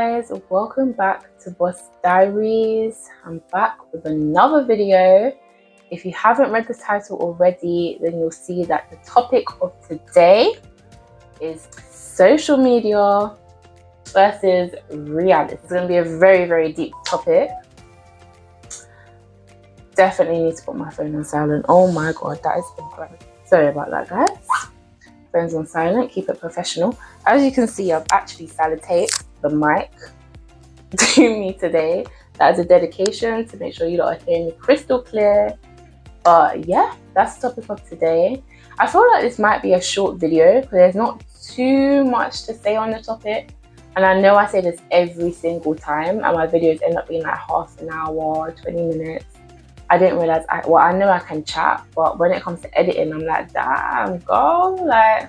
guys, welcome back to Boss Diaries. I'm back with another video. If you haven't read the title already, then you'll see that the topic of today is social media versus reality. It's going to be a very deep topic. Definitely need to put my phone on silent. Oh my god, that is incredible. Sorry about that, guys. Phone's on silent, keep it professional. As you can see, I've actually sellotaped the mic to me today. That is a dedication to make sure you lot are hearing me crystal clear. But yeah, that's the topic of today. I feel like this might be a short video because there's not too much to say on the topic. And I know I say this every single time, and my videos end up being like half an hour, 20 minutes. I didn't realize, I know I can chat, but when it comes to editing, I'm like, damn, girl, like,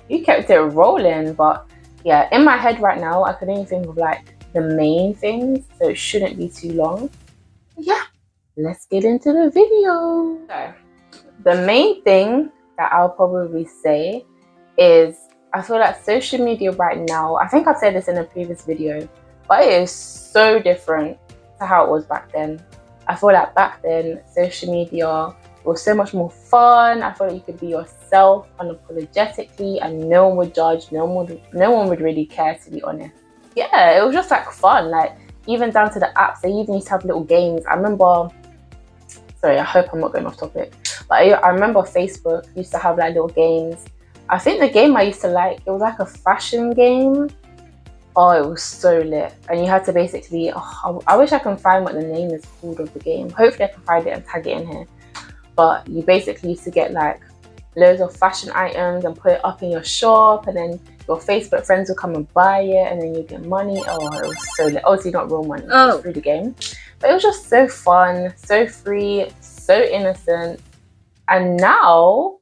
you kept it rolling. But yeah, in my head right now, I can only think of like the main things, so it shouldn't be too long. Yeah, let's get into the video. So, the main thing that I'll probably say is, I feel like social media right now, I think I've said this in a previous video, but it is so different to how it was back then. I feel like back then, social media was so much more fun. I feel like you could be yourself unapologetically and no one would judge, no one would really care, to be honest. Yeah, it was just like fun. Like, even down to the apps, they even used to have little games. I remember, sorry, I hope I'm not going off topic, but I remember Facebook used to have like little games. I think the game I used to like, it was like a fashion game. Oh, it was so lit. And you had to basically, I wish I can find what the name is called of the game. Hopefully I can find it and tag it in here. But you basically used to get like loads of fashion items and put it up in your shop, and then your Facebook friends will come and buy it, and then you get money. Oh, it was so lit. Obviously not real money, it was through the game. But it was just so fun, so free, so innocent. And now,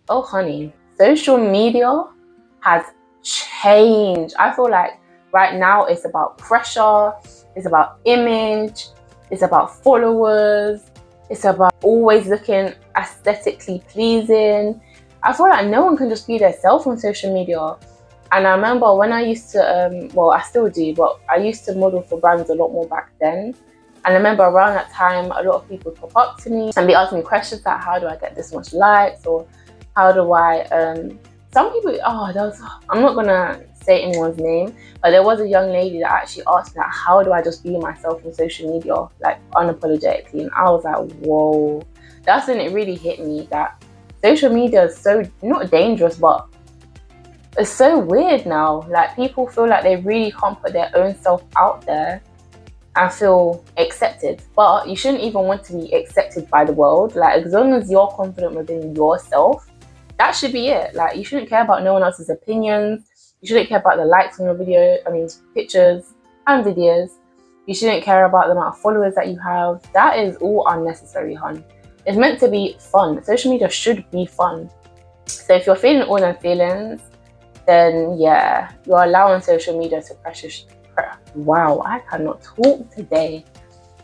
oh honey, social media has changed. I feel like right now it's about pressure, it's about image, it's about followers, it's about always looking aesthetically pleasing. I feel like no one can just be themselves on social media. And I remember when I used to, well, I still do, but I used to model for brands a lot more back then. And I remember around that time, a lot of people pop up to me and be asking me questions like, how do I get this much likes? Or how do I, some people, I'm not gonna say anyone's name, but there was a young lady that actually asked me, like, how do I just be myself on social media, like unapologetically? And I was like, whoa, that's when it really hit me that social media is so, not dangerous, but it's so weird now. Like, people feel like they really can't put their own self out there and feel accepted. But you shouldn't even want to be accepted by the world. Like, as long as you're confident within yourself, that should be it. Like, you shouldn't care about no one else's opinions. You shouldn't care about the likes on your pictures and videos. You shouldn't care about the amount of followers that you have. That is all unnecessary, hun. It's meant to be fun. Social media should be fun. So if you're feeling all them feelings, then yeah, you're allowing social media to pressure. Wow, I cannot talk today.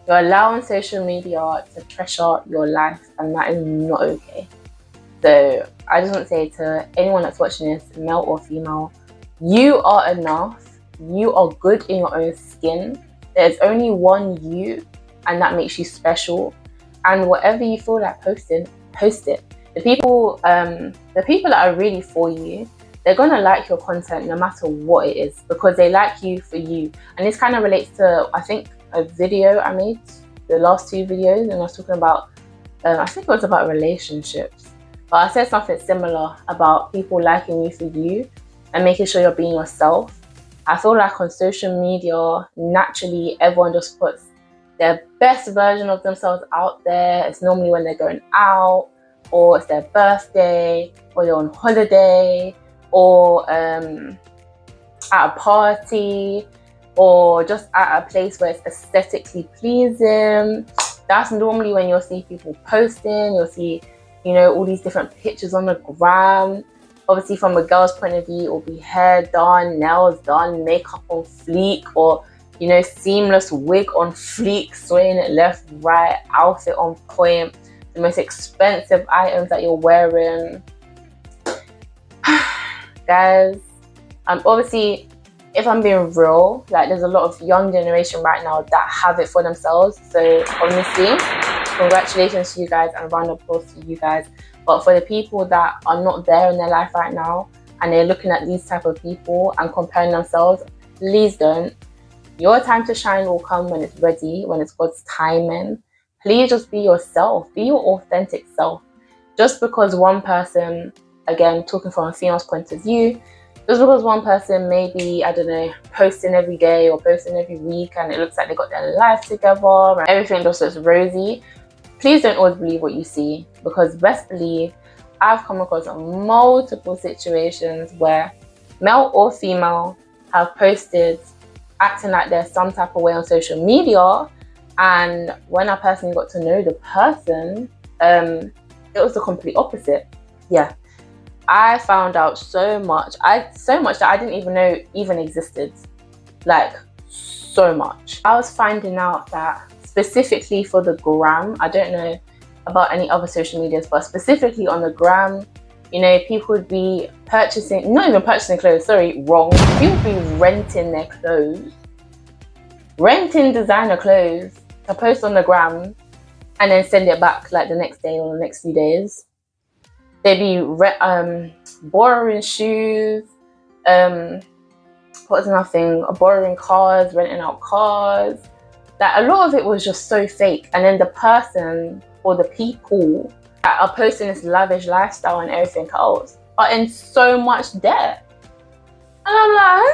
You're allowing social media to pressure your life, and that is not okay. So I just want to say to anyone that's watching this, male or female, you are enough. You are good in your own skin. There's only one you, and that makes you special. And whatever you feel like posting, post it. The people that are really for you, they're gonna like your content no matter what it is, because they like you for you. And this kind of relates to, I think, a video I made, the last two videos, and I was talking about, I think it was about relationships. But I said something similar about people liking you for you and making sure you're being yourself. I feel like on social media, naturally, everyone just puts their best version of themselves out there. It's normally when they're going out, or it's their birthday, or they're on holiday, or at a party, or just at a place where it's aesthetically pleasing. That's normally when you'll see people posting. You'll see, all these different pictures on the gram. Obviously, from a girl's point of view, it will be hair done, nails done, makeup on fleek, or, seamless wig on fleek, swaying it left, right, outfit on point, the most expensive items that you're wearing. Guys, obviously, if I'm being real, like there's a lot of young generation right now that have it for themselves. So honestly, congratulations to you guys and round of applause to you guys. But for the people that are not there in their life right now and they're looking at these type of people and comparing themselves, please don't. Your time to shine will come when it's ready, when it's God's timing. Please just be yourself. Be your authentic self. Just because one person, again, talking from a female's point of view, just because one person maybe, I don't know, posting every day or posting every week and it looks like they got their life together and everything just looks rosy, please don't always believe what you see, because best believe I've come across multiple situations where male or female have posted acting like they're some type of way on social media, and when I personally got to know the person, it was the complete opposite. Yeah, I found out so much that I didn't even know even existed. Like, so much. I was finding out that specifically for the gram, I don't know about any other social medias, but specifically on the gram, you know, people would be purchasing, not even purchasing clothes, sorry, wrong. People would be renting their clothes, renting designer clothes to post on the gram and then send it back like the next day or the next few days. They'd be borrowing shoes, what's another thing, borrowing cars, renting out cars. Like, a lot of it was just so fake. And then the person or the people that are posting this lavish lifestyle and everything else are in so much debt. And I'm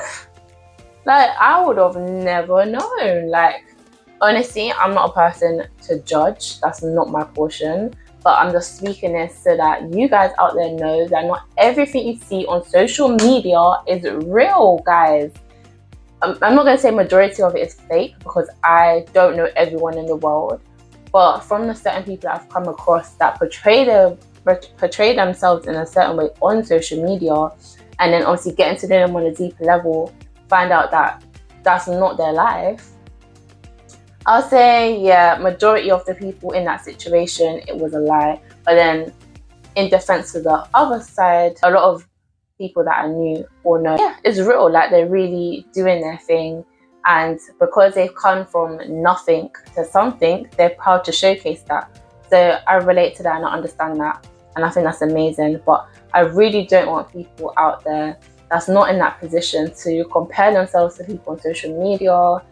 like I would have never known. Like, honestly, I'm not a person to judge. That's not my portion. But I'm just speaking this so that you guys out there know that not everything you see on social media is real, guys. I'm not going to say majority of it is fake, because I don't know everyone in the world. But from the certain people that I've come across that portray themselves in a certain way on social media, and then obviously getting to know them on a deeper level, find out that that's not their life. I'll say, yeah, majority of the people in that situation, it was a lie. But then, in defense of the other side, a lot of people that I knew or know, yeah, it's real. Like, they're really doing their thing. And because they've come from nothing to something, they're proud to showcase that. So I relate to that and I understand that. And I think that's amazing. But I really don't want people out there that's not in that position to compare themselves to people on social media.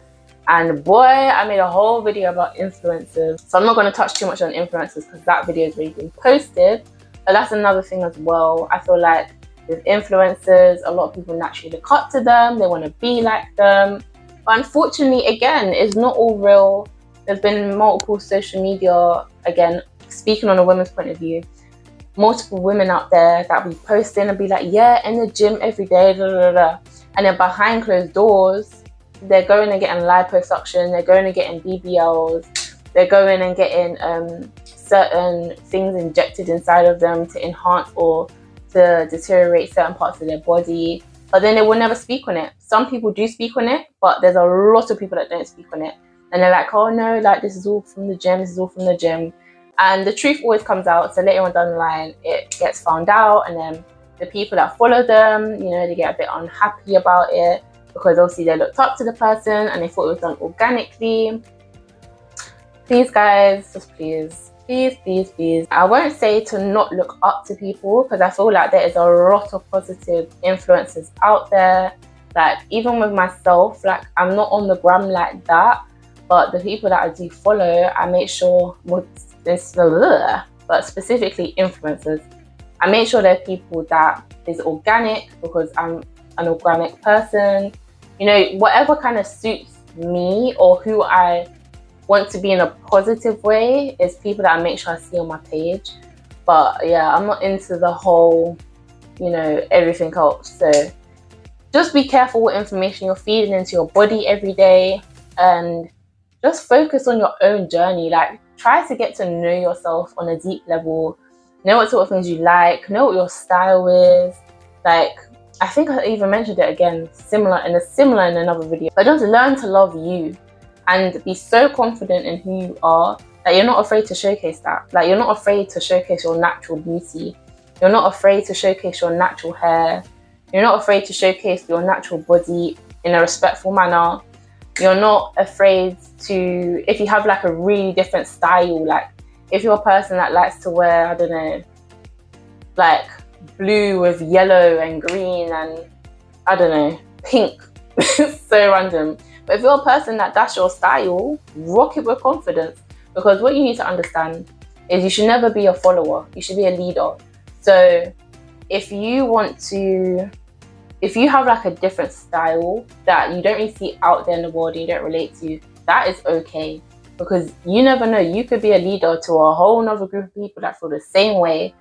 And boy, I made a whole video about influencers. So I'm not going to touch too much on influencers because that video has already been posted. But that's another thing as well. I feel like with influencers, a lot of people naturally look up to them. They want to be like them. But unfortunately, again, it's not all real. There's been multiple social media, again, speaking on a woman's point of view, multiple women out there that will be posting and be like, yeah, in the gym every day, blah, blah, blah. And then behind closed doors, they're going and getting liposuction, they're going and getting BBLs, they're going and getting certain things injected inside of them to enhance or to deteriorate certain parts of their body. But then they will never speak on it. Some people do speak on it, but there's a lot of people that don't speak on it. And they're like, oh no, like this is all from the gym, this is all from the gym. And the truth always comes out. So later on down the line, it gets found out. And then the people that follow them, you know, they get a bit unhappy about it, because obviously they looked up to the person and they thought it was done organically. Please guys, just please, I won't say to not look up to people, because I feel like there is a lot of positive influences out there. Like, even with myself, like, I'm not on the gram like that, but the people that I do follow, I make sure, but specifically influencers, I make sure they're people that is organic, because I'm an organic person. You know, whatever kind of suits me or who I want to be in a positive way is people that I make sure I see on my page. But yeah, I'm not into the whole, you know, everything else. So just be careful what information you're feeding into your body every day, and just focus on your own journey. Like, try to get to know yourself on a deep level, know what sort of things you like, know what your style is. Like, I think I even mentioned it again, similar in another video. But just learn to love you and be so confident in who you are that you're not afraid to showcase that. Like, you're not afraid to showcase your natural beauty. You're not afraid to showcase your natural hair. You're not afraid to showcase your natural body in a respectful manner. You're not afraid to, if you have like a really different style, like if you're a person that likes to wear, I don't know, like blue with yellow and green and I don't know, pink, so random. But if you're a person that's your style, rock it with confidence. Because what you need to understand is you should never be a follower, you should be a leader. So if you have like a different style that you don't really see out there in the world and you don't relate to, that is okay. Because you never know, you could be a leader to a whole nother group of people that feel the same way.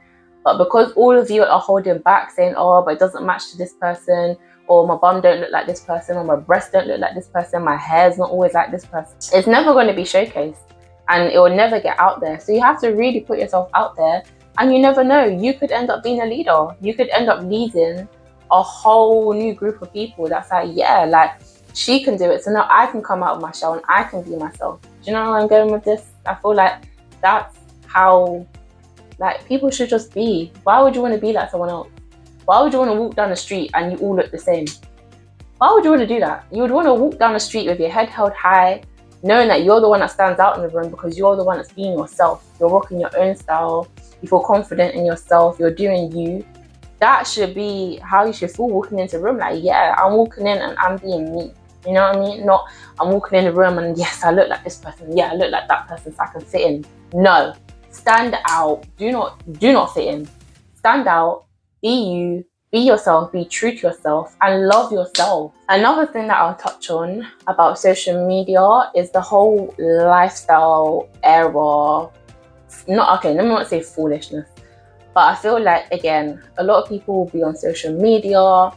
But because all of you are holding back saying, oh, but it doesn't match to this person, or my bum don't look like this person, or my breasts don't look like this person, my hair's not always like this person, it's never going to be showcased and it will never get out there. So you have to really put yourself out there, and you never know, you could end up being a leader. You could end up leading a whole new group of people that's like, yeah, like she can do it, so now I can come out of my shell and I can be myself. Do you know where I'm going with this? I feel like that's how like people should just be. Why would you want to be like someone else? Why would you want to walk down the street and you all look the same? Why would you want to do that? You would want to walk down the street with your head held high, knowing that you're the one that stands out in the room because you're the one that's being yourself. You're rocking your own style. You feel confident in yourself. You're doing you. That should be how you should feel walking into a room. Like, yeah, I'm walking in and I'm being me. You know what I mean? Not I'm walking in the room and yes, I look like this person. Yeah, I look like that person so I can fit in. No. Stand out. Do not fit in. Stand out. Be you. Be yourself. Be true to yourself and love yourself. Another thing that I'll touch on about social media is the whole lifestyle era. Let me not say foolishness, but I feel like, again, a lot of people will be on social media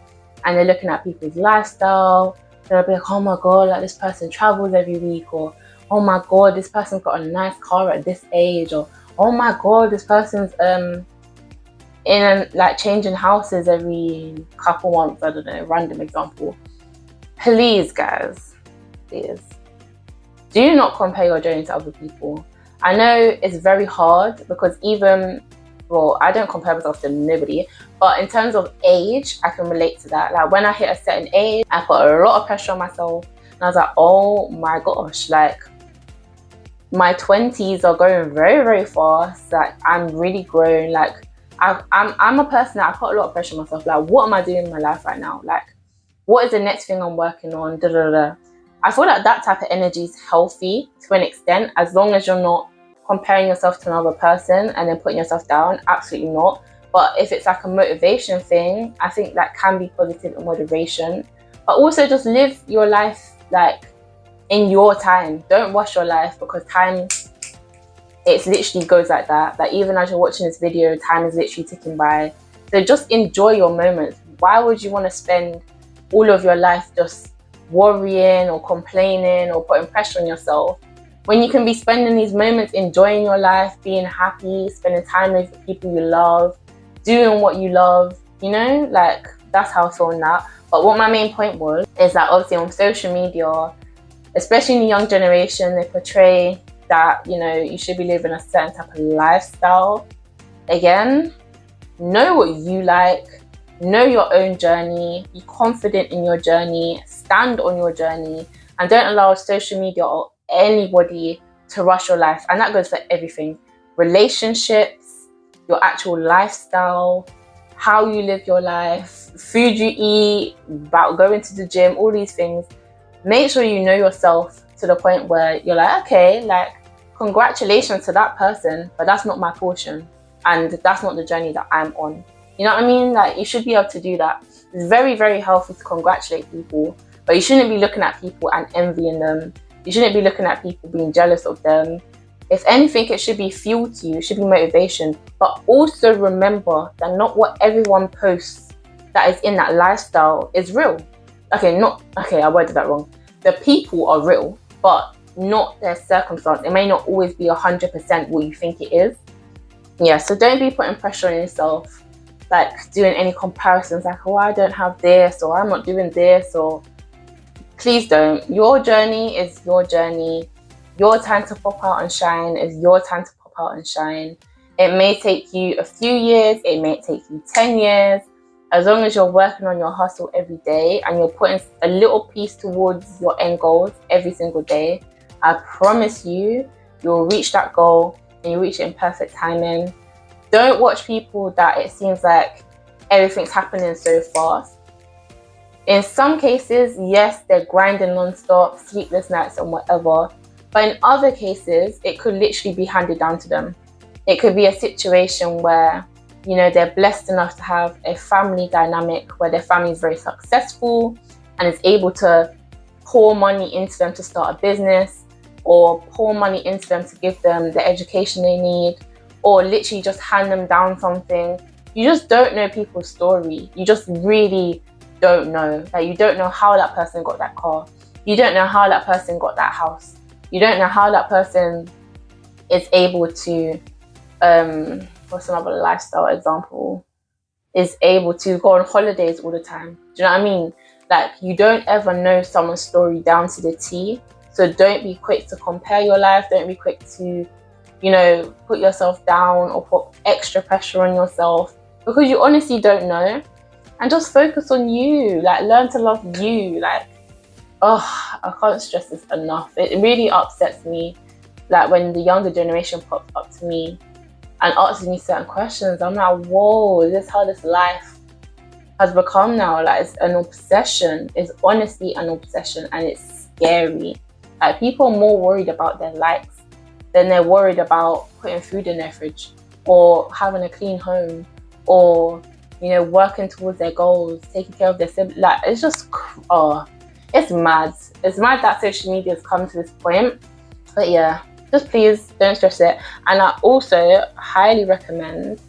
and they're looking at people's lifestyle. They'll be like, oh my God, like this person travels every week, or oh my God, this person's got a nice car at this age, or oh my God, this person's in like changing houses every couple months. I don't know, random example. Please, guys, please do not compare your journey to other people. I know it's very hard because I don't compare myself to nobody, but in terms of age, I can relate to that. Like when I hit a certain age, I put a lot of pressure on myself and I was like, oh my gosh, like my 20s are going very, very fast. Like I'm really grown. Like I'm a person that I put a lot of pressure on myself. Like, what am I doing in my life right now? Like, what is the next thing I'm working on? I feel like that type of energy is healthy to an extent, as long as you're not comparing yourself to another person and then putting yourself down. Absolutely not. But if it's like a motivation thing, I think that can be positive in moderation. But also just live your life like in your time. Don't rush your life, because time, it literally goes like that. Like even as you're watching this video, time is literally ticking by. So just enjoy your moments. Why would you want to spend all of your life just worrying or complaining or putting pressure on yourself when you can be spending these moments enjoying your life, being happy, spending time with people you love, doing what you love, you know? Like, that's how I feel in that. But what my main point was is that obviously on social media, especially in the young generation, they portray that, you know, you should be living a certain type of lifestyle. Again, know what you like, know your own journey, be confident in your journey, stand on your journey, and don't allow social media or anybody to rush your life. And that goes for everything: relationships, your actual lifestyle, how you live your life, food you eat, about going to the gym, all these things. Make sure you know yourself to the point where you're like, okay, like, congratulations to that person, but that's not my portion, and that's not the journey that I'm on. You know what I mean? Like, you should be able to do that. It's very, very healthy to congratulate people, but you shouldn't be looking at people and envying them. You shouldn't be looking at people being jealous of them. If anything, it should be fuel to you. It should be motivation. But also remember that not what everyone posts that is in that lifestyle is real. I worded that wrong. The people are real, but not their circumstance. It may not always be 100% what you think it is. Yeah, so don't be putting pressure on yourself, like doing any comparisons, like, oh, I don't have this, or I'm not doing this, or please don't. Your journey is your journey. Your time to pop out and shine is your time to pop out and shine. It may take you a few years, it may take you 10 years, As long as you're working on your hustle every day and you're putting a little piece towards your end goals every single day, I promise you, you'll reach that goal and you'll reach it in perfect timing. Don't watch people that it seems like everything's happening so fast. In some cases, yes, they're grinding non-stop, sleepless nights and whatever. But in other cases, it could literally be handed down to them. It could be a situation where, you know, they're blessed enough to have a family dynamic where their family is very successful and is able to pour money into them to start a business, or pour money into them to give them the education they need, or literally just hand them down something. You just don't know people's story. You just really don't know. Like, you don't know how that person got that car. You don't know how that person got that house. You don't know how that person is able to, what's another lifestyle example, is able to go on holidays all the time. Do you know what I mean? Like, you don't ever know someone's story down to the T. So don't be quick to compare your life. Don't be quick to, you know, put yourself down or put extra pressure on yourself, because you honestly don't know. And just focus on you. Like, learn to love you. Like, oh, I can't stress this enough. It really upsets me, like, when the younger generation pops up to me and asks me certain questions. I'm like, whoa, is this how this life has become now? Like, it's an obsession. It's honestly an obsession, and it's scary. Like, people are more worried about their likes than they're worried about putting food in their fridge, or having a clean home, or, you know, working towards their goals, taking care of their siblings. Like, it's just, it's mad. It's mad that social media has come to this point. But yeah, just please don't stress it. And I also highly recommend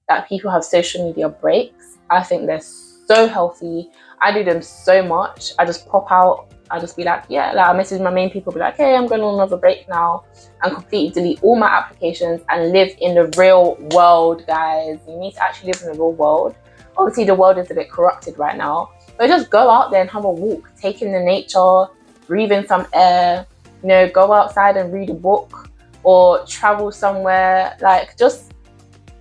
that people have social media breaks. I think they're so healthy. I do them so much. I just pop out. I just be like, yeah, like, I message my main people, be like, hey, I'm going on another break now, and completely delete all my applications and live in the real world, guys. You need to actually live in the real world. Obviously, the world is a bit corrupted right now, but just go out there and have a walk, take in the nature, breathe in some air, you know, go outside and read a book or travel somewhere. Like, just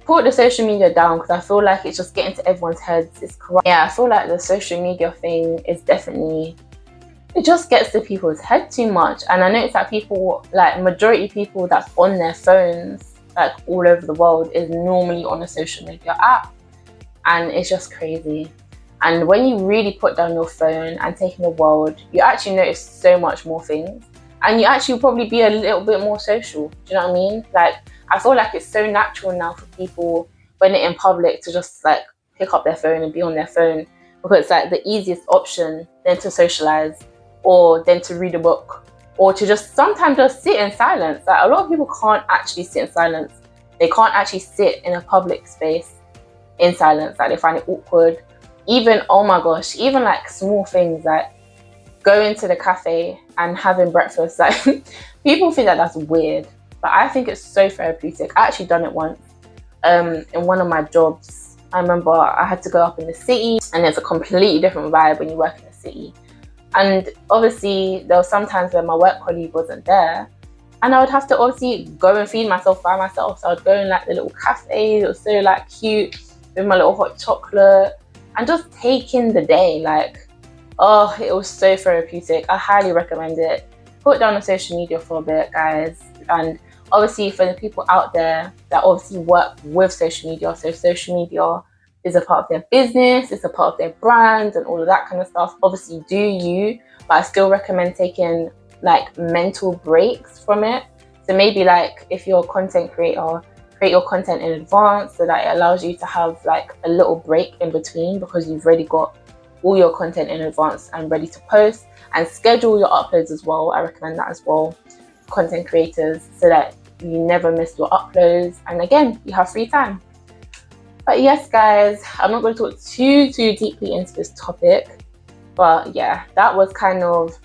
put the social media down, because I feel like it's just getting to everyone's heads. It's corrupt. Yeah, I feel like the social media thing is definitely, it just gets to people's head too much. And I notice that people, like, majority of people that's on their phones, like, all over the world, is normally on a social media app. And it's just crazy. And when you really put down your phone and take in the world, you actually notice so much more things. And you actually probably be a little bit more social. Do you know what I mean? Like, I feel like it's so natural now for people, when they're in public, to just, like, pick up their phone and be on their phone, because it's like the easiest option than to socialize, or then to read a book, or to just sometimes just sit in silence. Like, a lot of people can't actually sit in silence. They can't actually sit in a public space in silence. Like, they find it awkward. Even, oh my gosh, even like small things like going to the cafe and having breakfast. Like, people think that that's weird, but I think it's so therapeutic. I actually done it once in one of my jobs. I remember I had to go up in the city, and it's a completely different vibe when you work in the city. And obviously, there were some times where my work colleague wasn't there, and I would have to obviously go and feed myself by myself. So I would go in like the little cafe. It was so like cute, with my little hot chocolate, and just take in the day. Like, oh, it was so therapeutic. I highly recommend it. Put down on social media for a bit, guys. And obviously, for the people out there that obviously work with social media, so social media is a part of their business, it's a part of their brand and all of that kind of stuff. Obviously, do you, but I still recommend taking like mental breaks from it. So maybe, like, if you're a content creator, create your content in advance so that it allows you to have like a little break in between, because you've already got all your content in advance and ready to post. And schedule your uploads as well. I recommend that as well, content creators, so that you never miss your uploads, and again, you have free time. But yes, guys, I'm not going to talk too deeply into this topic, but yeah, that was kind of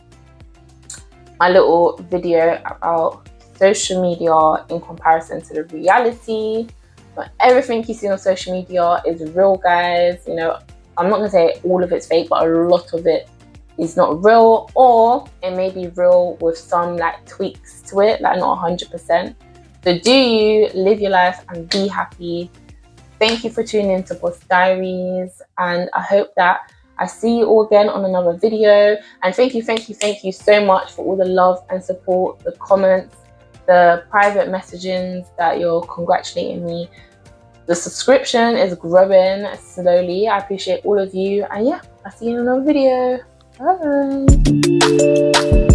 my little video about social media in comparison to the reality. But everything you see on social media is real, guys. You know, I'm not going to say all of it's fake, but a lot of it is not real, or it may be real with some like tweaks to it, like not 100%. So do you live your life and be happy. thank you for tuning in to Boss Diaries, and I hope that I see you all again on another video. And thank you so much for all the love and support, the comments, the private messagings that you're congratulating me. The subscription is growing slowly. I appreciate all of you, and yeah, I'll see you in another video. Bye.